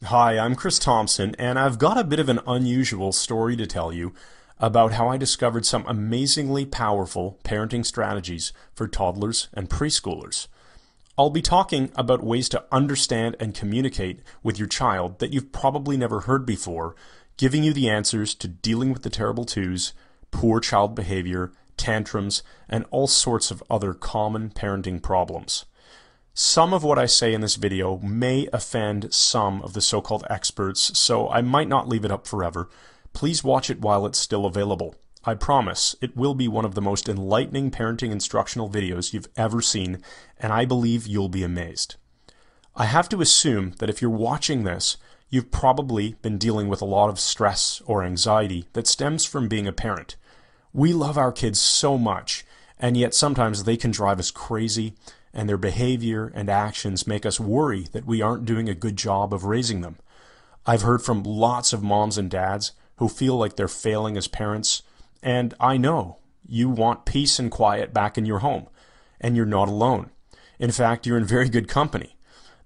Hi, I'm Chris Thompson, and I've got a bit of an unusual story to tell you about how I discovered some amazingly powerful parenting strategies for toddlers and preschoolers. I'll be talking about ways to understand and communicate with your child that you've probably never heard before, giving you the answers to dealing with the terrible twos, poor child behavior, tantrums, and all sorts of other common parenting problems. Some of what I say in this video may offend some of the so-called experts, so I might not leave it up forever. Please watch it while it's still available. I promise it will be one of the most enlightening parenting instructional videos you've ever seen, and I believe you'll be amazed. I have to assume that if you're watching this, you've probably been dealing with a lot of stress or anxiety that stems from being a parent. We love our kids so much, and yet sometimes they can drive us crazy, and their behavior and actions make us worry that we aren't doing a good job of raising them. I've heard from lots of moms and dads who feel like they're failing as parents, and I know you want peace and quiet back in your home, and you're not alone. In fact, you're in very good company.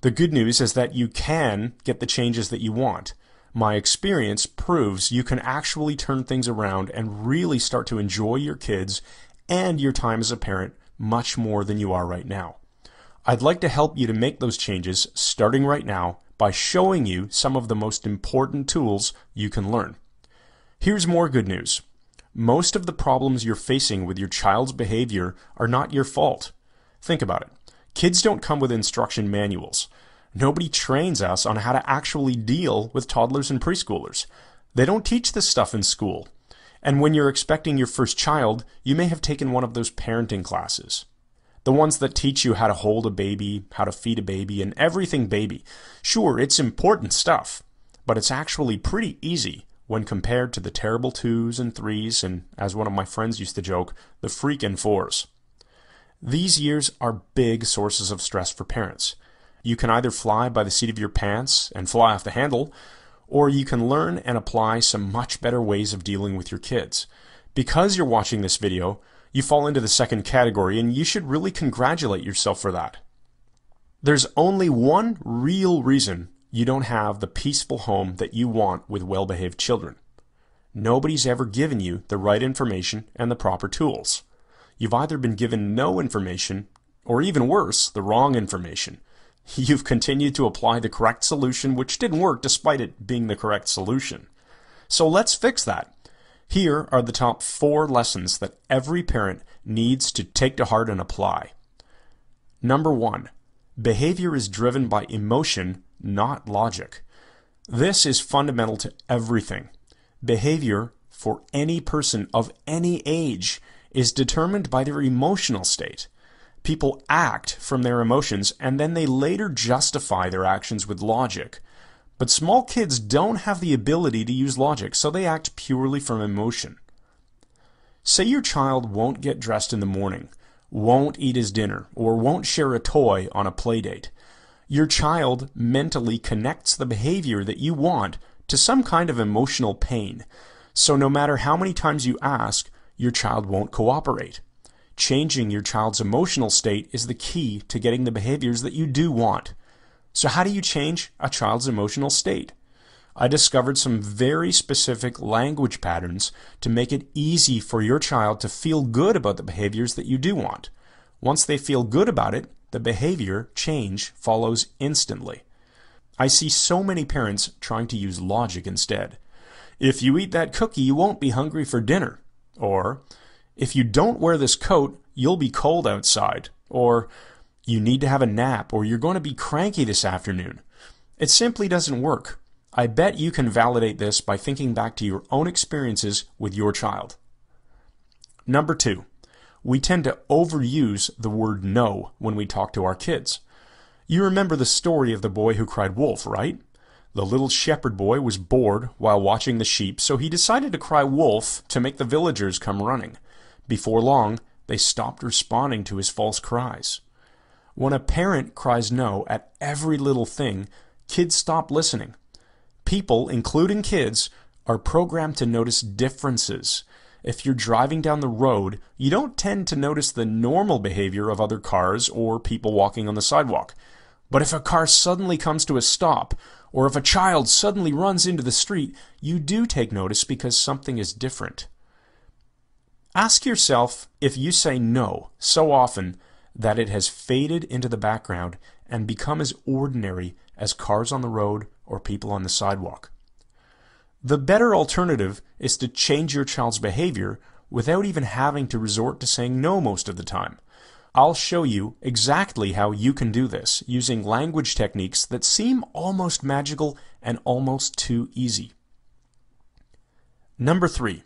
The good news is that you can get the changes that you want. My experience proves you can actually turn things around and really start to enjoy your kids and your time as a parent much more than you are right now. I'd like to help you to make those changes starting right now by showing you some of the most important tools you can learn. Here's more good news. Most of the problems you're facing with your child's behavior are not your fault. Think about it. Kids don't come with instruction manuals. Nobody trains us on how to actually deal with toddlers and preschoolers. They don't teach this stuff in school. And when you're expecting your first child, you may have taken one of those parenting classes. The ones that teach you how to hold a baby, how to feed a baby, and everything baby. Sure, it's important stuff, but it's actually pretty easy when compared to the terrible twos and threes and, as one of my friends used to joke, the freakin' fours. These years are big sources of stress for parents. You can either fly by the seat of your pants and fly off the handle, or you can learn and apply some much better ways of dealing with your kids. Because you're watching this video, you fall into the second category, and you should really congratulate yourself for that. There's only one real reason you don't have the peaceful home that you want with well-behaved children. Nobody's ever given you the right information and the proper tools. You've either been given no information, or even worse, the wrong information. You've continued to apply the correct solution, which didn't work despite it being the correct solution. So let's fix that. Here are the top 4 lessons that every parent needs to take to heart and apply. Number 1, behavior is driven by emotion, not logic. This is fundamental to everything. Behavior for any person of any age is determined by their emotional state. People act from their emotions, and then they later justify their actions with logic. But small kids don't have the ability to use logic, so they act purely from emotion. Say your child won't get dressed in the morning, won't eat his dinner, or won't share a toy on a play date. Your child mentally connects the behavior that you want to some kind of emotional pain. So no matter how many times you ask, your child won't cooperate. Changing your child's emotional state is the key to getting the behaviors that you do want. So how do you change a child's emotional state? I discovered some very specific language patterns to make it easy for your child to feel good about the behaviors that you do want. Once they feel good about it, the behavior change follows instantly. I see so many parents trying to use logic instead. If you eat that cookie, you won't be hungry for dinner. Or, if you don't wear this coat, you'll be cold outside. Or, you need to have a nap, or you're going to be cranky this afternoon. It simply doesn't work. I bet you can validate this by thinking back to your own experiences with your child. Number 2, we tend to overuse the word no when we talk to our kids. You remember the story of the boy who cried wolf, right? The little shepherd boy was bored while watching the sheep, so he decided to cry wolf to make the villagers come running. Before long, they stopped responding to his false cries. When a parent cries no at every little thing, kids stop listening. People, including kids, are programmed to notice differences. If you're driving down the road, you don't tend to notice the normal behavior of other cars or people walking on the sidewalk. But if a car suddenly comes to a stop, Or if a child suddenly runs into the street, you do take notice because something is different. Ask yourself if you say no so often that it has faded into the background and become as ordinary as cars on the road or people on the sidewalk. The better alternative is to change your child's behavior without even having to resort to saying no most of the time. I'll show you exactly how you can do this using language techniques that seem almost magical and almost too easy. Number 3,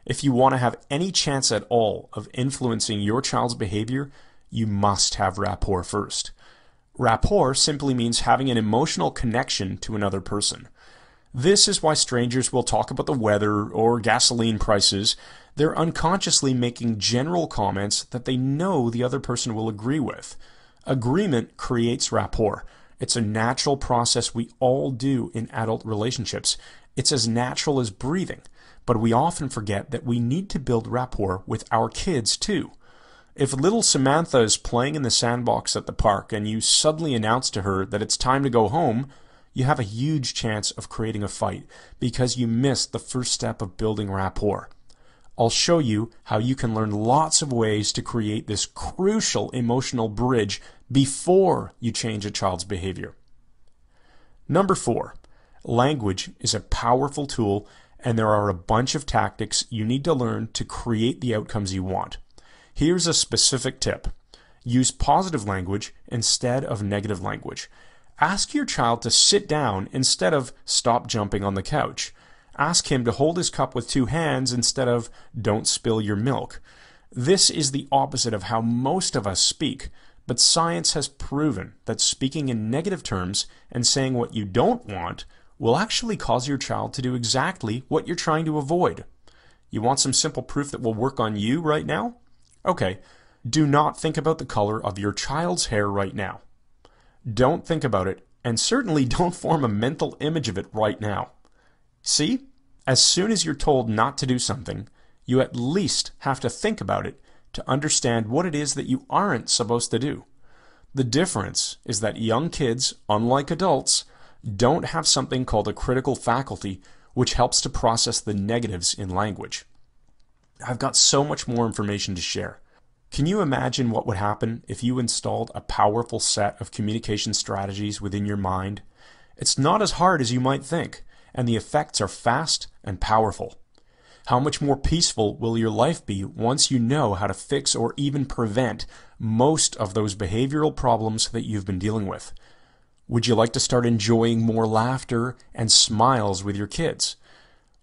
if you want to have any chance at all of influencing your child's behavior, you must have rapport first. Rapport simply means having an emotional connection to another person. This is why strangers will talk about the weather or gasoline prices. They're unconsciously making general comments that they know the other person will agree with. Agreement creates rapport. It's a natural process we all do in adult relationships. It's as natural as breathing, but we often forget that we need to build rapport with our kids too. If little Samantha is playing in the sandbox at the park and you suddenly announce to her that it's time to go home, you have a huge chance of creating a fight because you missed the first step of building rapport. I'll show you how you can learn lots of ways to create this crucial emotional bridge before you change a child's behavior. Number 4, language is a powerful tool, and there are a bunch of tactics you need to learn to create the outcomes you want. Here's a specific tip. Use positive language instead of negative language. Ask your child to sit down instead of stop jumping on the couch. Ask him to hold his cup with 2 hands instead of don't spill your milk. This is the opposite of how most of us speak, but science has proven that speaking in negative terms and saying what you don't want will actually cause your child to do exactly what you're trying to avoid. You want some simple proof that will work on you right now? Okay, do not think about the color of your child's hair right now. Don't think about it, and certainly don't form a mental image of it right now. See? As soon as you're told not to do something, you at least have to think about it to understand what it is that you aren't supposed to do. The difference is that young kids, unlike adults, don't have something called a critical faculty, which helps to process the negatives in language. I've got so much more information to share. Can you imagine what would happen if you installed a powerful set of communication strategies within your mind? It's not as hard as you might think, and the effects are fast and powerful. How much more peaceful will your life be once you know how to fix or even prevent most of those behavioral problems that you've been dealing with? Would you like to start enjoying more laughter and smiles with your kids?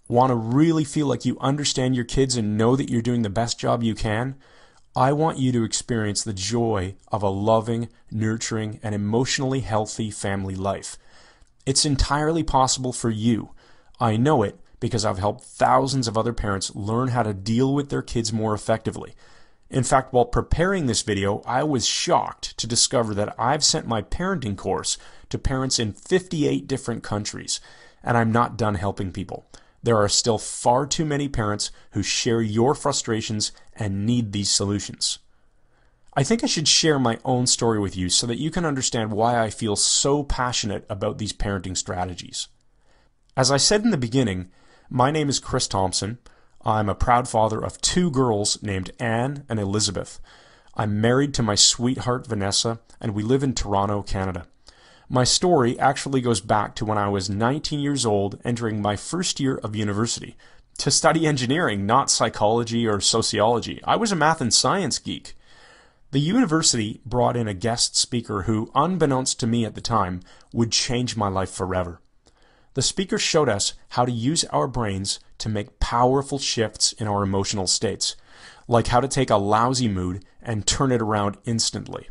Want to really feel like you understand your kids and know that you're doing the best job you can? I want you to experience the joy of a loving, nurturing, and emotionally healthy family life. It's entirely possible for you. I know it because I've helped thousands of other parents learn how to deal with their kids more effectively. In fact, while preparing this video, I was shocked to discover that I've sent my parenting course to parents in 58 different countries, and I'm not done helping people. There are still far too many parents who share your frustrations and need these solutions. I think I should share my own story with you so that you can understand why I feel so passionate about these parenting strategies. As I said in the beginning, my name is Chris Thompson. I'm a proud father of 2 girls named Anne and Elizabeth. I'm married to my sweetheart Vanessa, and we live in Toronto, Canada. My story actually goes back to when I was 19 years old, entering my first year of university, to study engineering, not psychology or sociology. I was a math and science geek. The university brought in a guest speaker who, unbeknownst to me at the time, would change my life forever. The speaker showed us how to use our brains to make powerful shifts in our emotional states, like how to take a lousy mood and turn it around instantly.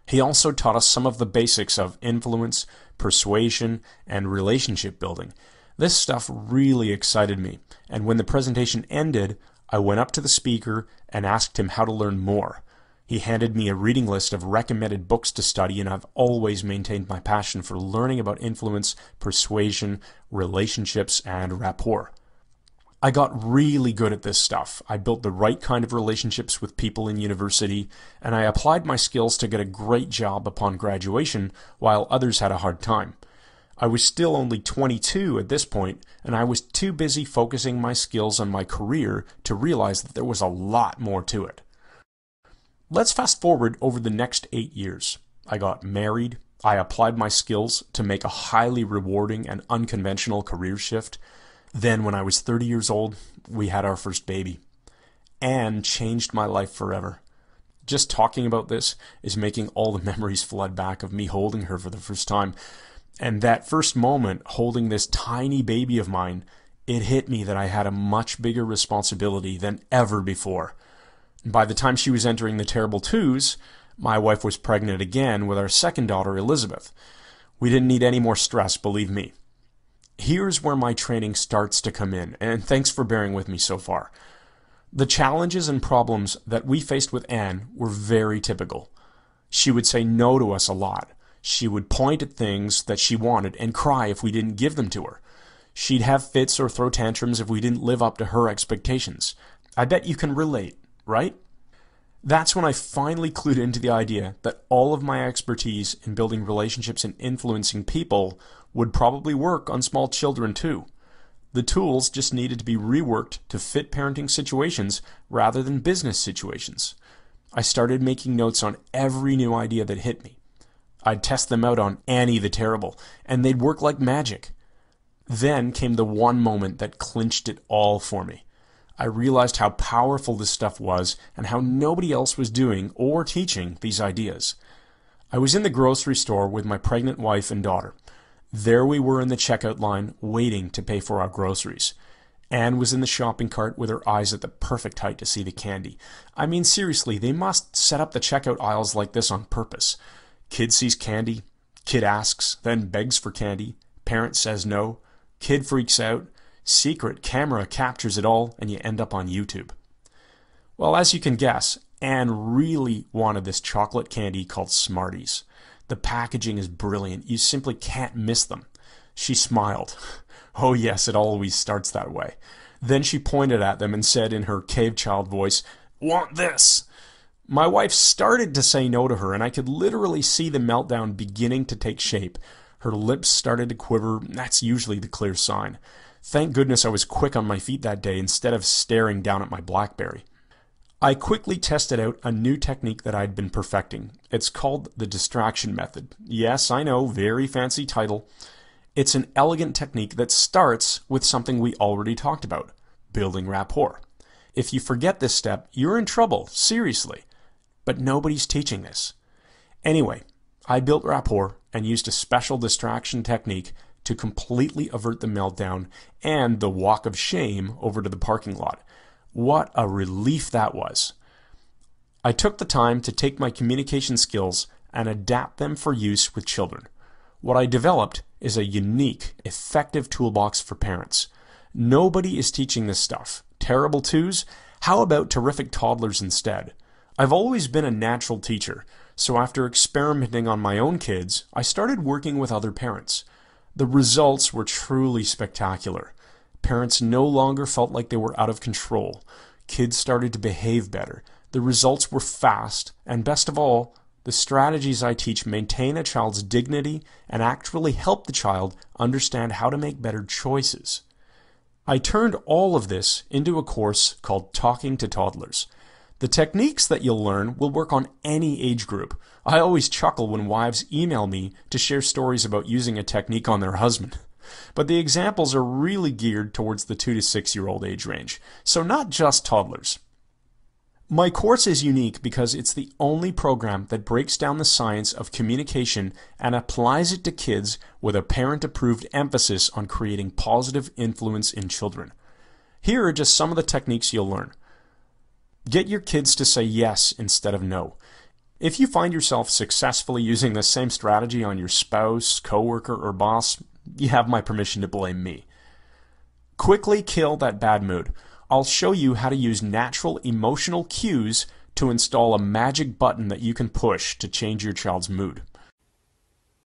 He also taught us some of the basics of influence, persuasion, and relationship building. This stuff really excited me, and when the presentation ended, I went up to the speaker and asked him how to learn more. He handed me a reading list of recommended books to study, and I've always maintained my passion for learning about influence, persuasion, relationships, and rapport. I got really good at this stuff. I built the right kind of relationships with people in university, and I applied my skills to get a great job upon graduation while others had a hard time. I was still only 22 at this point, and I was too busy focusing my skills on my career to realize that there was a lot more to it. Let's fast forward over the next 8 years. I got married, I applied my skills to make a highly rewarding and unconventional career shift. Then when I was 30 years old, we had our first baby. Anne changed my life forever. Just talking about this is making all the memories flood back of me holding her for the first time. And that first moment, holding this tiny baby of mine, it hit me that I had a much bigger responsibility than ever before. By the time she was entering the terrible twos, my wife was pregnant again with our second daughter, Elizabeth. We didn't need any more stress, believe me. Here's where my training starts to come in, and thanks for bearing with me so far. The challenges and problems that we faced with Anne were very typical. She would say no to us a lot. She would point at things that she wanted and cry if we didn't give them to her. She'd have fits or throw tantrums if we didn't live up to her expectations. I bet you can relate, right? That's when I finally clued into the idea that all of my expertise in building relationships and influencing people would probably work on small children too. The tools just needed to be reworked to fit parenting situations rather than business situations. I started making notes on every new idea that hit me. I'd test them out on Annie the Terrible, and they'd work like magic. Then came the one moment that clinched it all for me. I realized how powerful this stuff was and how nobody else was doing or teaching these ideas. I was in the grocery store with my pregnant wife and daughter. There we were in the checkout line, waiting to pay for our groceries. Anne was in the shopping cart with her eyes at the perfect height to see the candy. I mean, seriously, they must set up the checkout aisles like this on purpose. Kid sees candy, kid asks, then begs for candy, parent says no, kid freaks out, secret camera captures it all, and you end up on YouTube. Well, as you can guess, Anne really wanted this chocolate candy called Smarties. The packaging is brilliant. You simply can't miss them. She smiled. Oh yes, it always starts that way. Then she pointed at them and said in her cave child voice, "Want this?" My wife started to say no to her, and I could literally see the meltdown beginning to take shape. Her lips started to quiver. That's usually the clear sign. Thank goodness I was quick on my feet that day instead of staring down at my BlackBerry. I quickly tested out a new technique that I'd been perfecting. It's called the distraction method. Yes, I know, very fancy title. It's an elegant technique that starts with something we already talked about, building rapport. If you forget this step, you're in trouble, seriously. But nobody's teaching this. Anyway, I built rapport and used a special distraction technique to completely avert the meltdown and the walk of shame over to the parking lot. What a relief that was. I took the time to take my communication skills and adapt them for use with children. What I developed is a unique, effective toolbox for parents. Nobody is teaching this stuff. Terrible twos? How about terrific toddlers instead? I've always been a natural teacher, so after experimenting on my own kids, I started working with other parents. The results were truly spectacular. Parents no longer felt like they were out of control. Kids started to behave better. The results were fast, and best of all, the strategies I teach maintain a child's dignity and actually help the child understand how to make better choices. I turned all of this into a course called Talking to Toddlers. The techniques that you'll learn will work on any age group. I always chuckle when wives email me to share stories about using a technique on their husband. But the examples are really geared towards the 2 to 6-year-old age range, so not just toddlers. My course is unique because it's the only program that breaks down the science of communication and applies it to kids with a parent-approved emphasis on creating positive influence in children. Here are just some of the techniques you'll learn. Get your kids to say yes instead of no. If you find yourself successfully using the same strategy on your spouse, coworker, or boss, you have my permission to blame me. Quickly kill that bad mood. I'll show you how to use natural emotional cues to install a magic button that you can push to change your child's mood.